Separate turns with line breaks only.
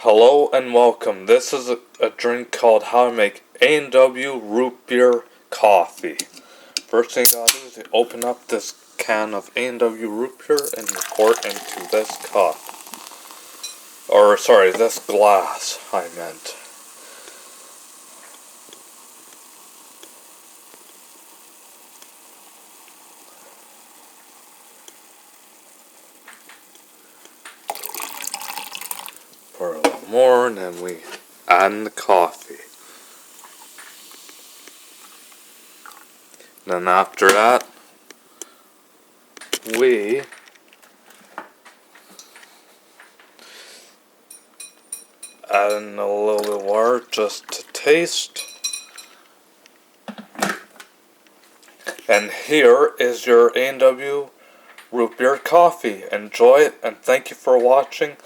Hello and welcome. This is a drink called how to make A&W Root Beer coffee. First thing you gotta do is open up this can of A&W Root Beer and pour it into this cup. Or sorry, this glass, I meant. Pour a little more and then we add in the coffee. Then after that, we add in a little bit of water just to taste. And here is your A&W Root Beer coffee. Enjoy it and thank you for watching.